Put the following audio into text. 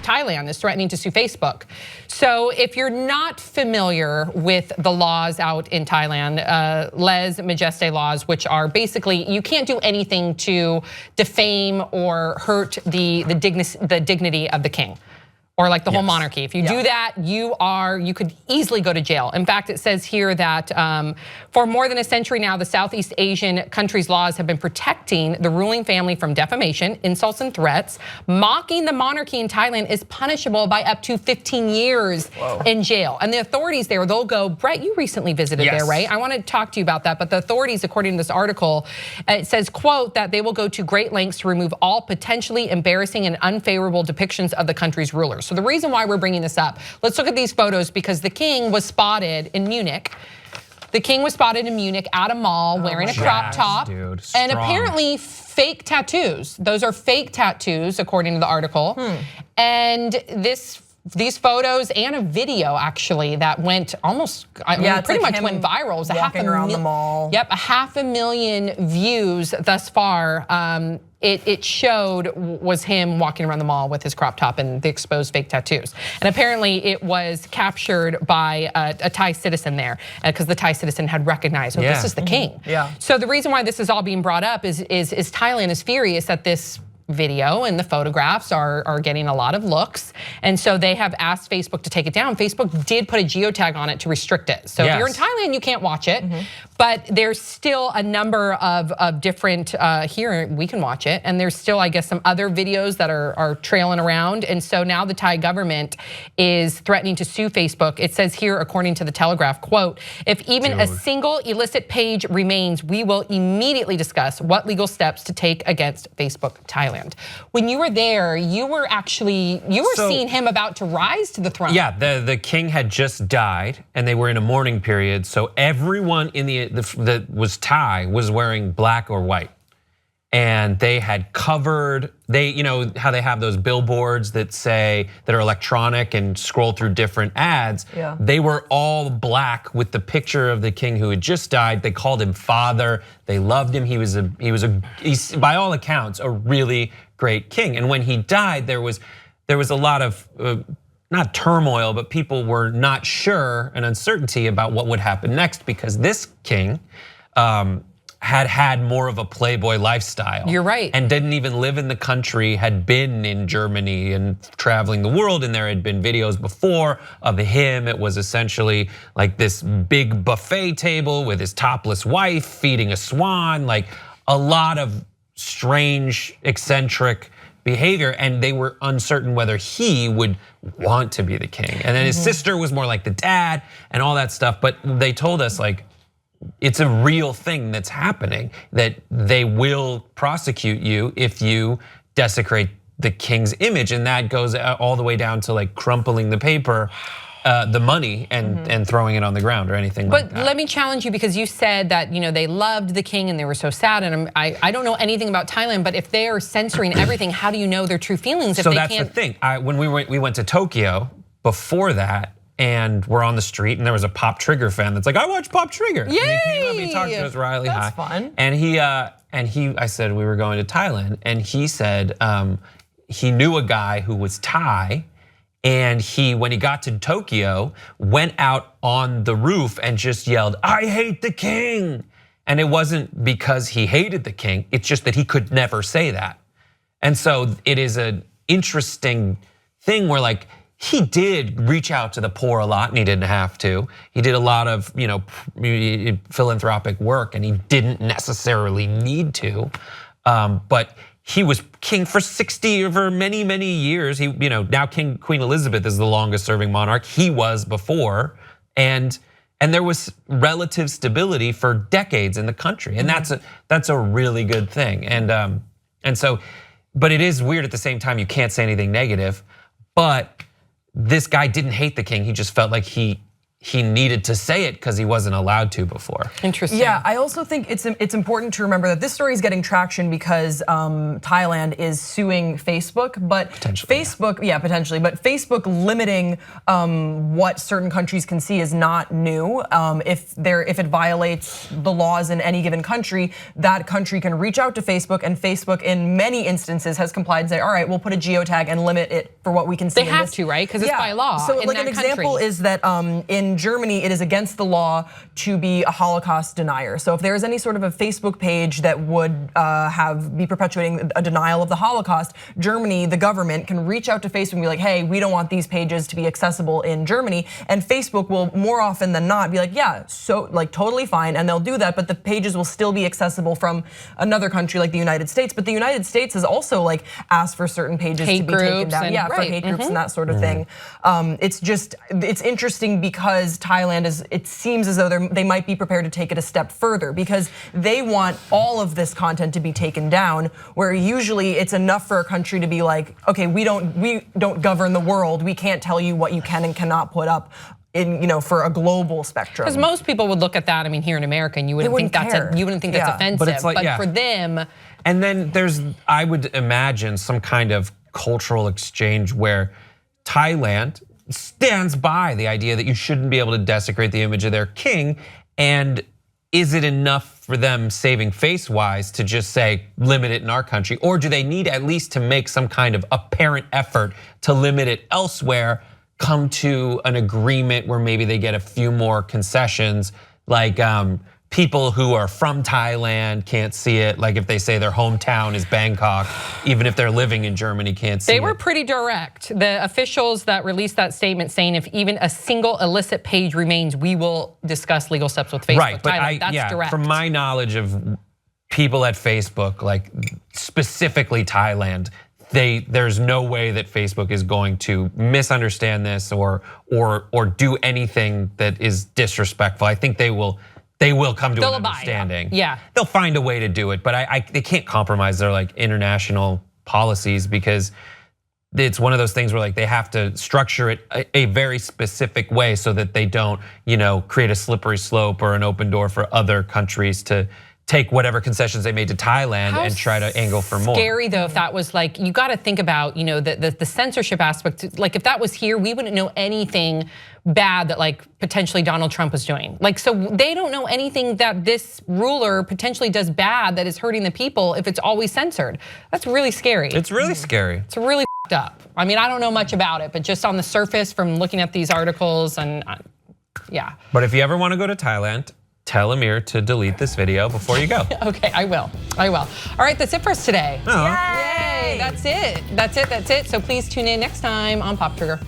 Thailand is threatening to sue Facebook. So if you're not familiar with the laws out in Thailand, lèse-majesté laws, which are basically you can't do anything to defame or hurt the dignity of the king, or like the whole monarchy. If you do that, you could easily go to jail. In fact, it says here that for more than a century now, the Southeast Asian countries' laws have been protecting the ruling family from defamation, insults, and threats. Mocking the monarchy in Thailand is punishable by up to 15 years in jail. And the authorities there, they'll go, Brett, you recently visited there, right? I want to talk to you about that. But the authorities, according to this article, it says, quote, that they will go to great lengths to remove all potentially embarrassing and unfavorable depictions of the country's rulers. So the reason why we're bringing this up, let's look at these photos because the king was spotted in Munich. The king was spotted in Munich at a mall wearing a crop top and apparently fake tattoos. Those are fake tattoos according to the article. And these photos and a video actually that went almost, pretty much went viral. It was walking around the mall. Yep, 500,000 views thus far. It showed was him walking around the mall with his crop top and the exposed fake tattoos. And apparently it was captured by a Thai citizen there because the Thai citizen had recognized, oh, this is the king. So the reason why this is all being brought up is Thailand is furious that this video and the photographs are getting a lot of looks. And so they have asked Facebook to take it down. Facebook did put a geotag on it to restrict it. So if you're in Thailand, you can't watch it. But there's still a number of different, here we can watch it. And there's still, I guess, some other videos that are trailing around. And so now the Thai government is threatening to sue Facebook. It says here, according to the Telegraph, quote, if even a single illicit page remains, we will immediately discuss what legal steps to take against Facebook Thailand. When you were there, you were seeing him about to rise to the throne. Yeah, the king had just died and they were in a mourning period. So everyone in that was Thai was wearing black or white. And they had covered, you know how they have those billboards that are electronic and scroll through different ads. They were all black with the picture of the king who had just died. They called him father. They loved him. He's by all accounts a really great king. And when he died, there was a lot of not turmoil, but people were not sure and uncertainty about what would happen next because this king had more of a playboy lifestyle. You're right. And didn't even live in the country, had been in Germany and traveling the world, and there had been videos before of him. It was essentially like this big buffet table with his topless wife feeding a swan, like a lot of strange, eccentric behavior, and they were uncertain whether he would want to be the king. And then his sister was more like the dad and all that stuff, but they told us like, it's a real thing that's happening, that they will prosecute you if you desecrate the king's image. And that goes all the way down to like crumpling the paper, the money and throwing it on the ground or anything like that. But let me challenge you because you said that they loved the king and they were so sad. And I don't know anything about Thailand, but if they are censoring everything, how do you know their true feelings if so they that's can't? The thing. When we went to Tokyo before that, and we're on the street, and there was a Pop Trigger fan that's like, I watch Pop Trigger. Yay! And he came up, he talked to us Riley That's fun. And I said we were going to Thailand, and he said he knew a guy who was Thai, and when he got to Tokyo, went out on the roof and just yelled, I hate the king. And it wasn't because he hated the king, it's just that he could never say that. And so it is an interesting thing where like, he did reach out to the poor a lot and he didn't have to. He did a lot of philanthropic work and he didn't necessarily need to. But he was king for many, many years. Now Queen Elizabeth is the longest serving monarch. He was before. And there was relative stability for decades in the country. And that's a really good thing. And so, but it is weird at the same time, you can't say anything negative. But this guy didn't hate the king. He just felt like he he needed to say it because he wasn't allowed to before. Interesting. Yeah, I also think it's important to remember that this story is getting traction because Thailand is suing Facebook, but Facebook, potentially, but Facebook limiting what certain countries can see is not new. If it violates the laws in any given country, that country can reach out to Facebook, and Facebook in many instances has complied and say, all right, we'll put a geotag and limit it for what we can see. They have to, right? Because it's by law. So like an example is that in Germany, it is against the law to be a Holocaust denier. So if there is any sort of a Facebook page that would be perpetuating a denial of the Holocaust, Germany, the government, can reach out to Facebook and be like, hey, we don't want these pages to be accessible in Germany. And Facebook will more often than not be like, yeah, so like totally fine, and they'll do that, but the pages will still be accessible from another country like the United States. But the United States has also like asked for certain pages to be taken down. Yeah, for hate groups and that sort of thing. It's interesting because Thailand it seems as though they might be prepared to take it a step further because they want all of this content to be taken down, where usually it's enough for a country to be like, okay, we don't govern the world. We can't tell you what you can and cannot put up for a global spectrum. Because most people would look at that, I mean, here in America, and you wouldn't think that's offensive. But it's like, but for them. And then there's, I would imagine, some kind of cultural exchange where Thailand stands by the idea that you shouldn't be able to desecrate the image of their king. And is it enough for them saving face-wise to just say, limit it in our country? Or do they need at least to make some kind of apparent effort to limit it elsewhere, come to an agreement where maybe they get a few more concessions, like people who are from Thailand can't see it. Like if they say their hometown is Bangkok, even if they're living in Germany, can't see it. They were pretty direct. The officials that released that statement saying if even a single illicit page remains, we will discuss legal steps with Facebook. Right, but that's direct. From my knowledge of people at Facebook, like specifically Thailand, there's no way that Facebook is going to misunderstand this or do anything that is disrespectful. I think they will come to an understanding. Yeah, they'll find a way to do it, but they can't compromise their like international policies because it's one of those things where like they have to structure it a very specific way so that they don't create a slippery slope or an open door for other countries to take whatever concessions they made to Thailand and try to angle for more. Scary though, if that was like, you got to think about the censorship aspect. Like if that was here, we wouldn't know anything bad that like potentially Donald Trump was doing. Like, so they don't know anything that this ruler potentially does bad that is hurting the people if it's always censored. That's really scary. It's really scary. It's really up. I mean, I don't know much about it, but just on the surface from looking at these articles and yeah. But if you ever want to go to Thailand, tell Amir to delete this video before you go. Okay, I will. All right, that's it for us today. Oh. Yay! That's it. So please tune in next time on Pop Trigger.